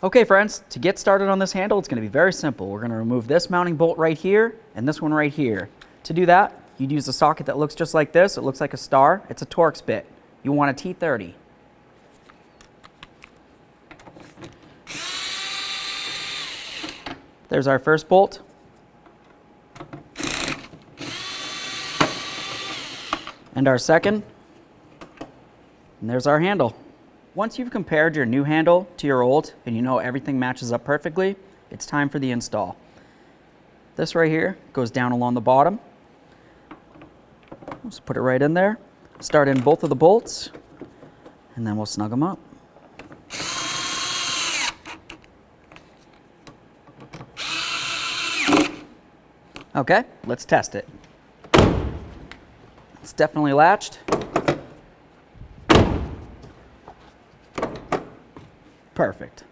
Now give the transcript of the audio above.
Okay friends, to get started on this handle, it's going to be very simple. We're going to remove this mounting bolt right here and this one right here. To do that, you'd use a socket that looks just like this. It looks like a star. It's a Torx bit. You want a T30. There's our first bolt. And our second. And there's our handle. Once you've compared your new handle to your old and you know everything matches up perfectly, it's time for the install. This right here goes down along the bottom. Just put it right in there. Start in both of the bolts and then we'll snug them up. Okay, let's test it. It's definitely latched. Perfect.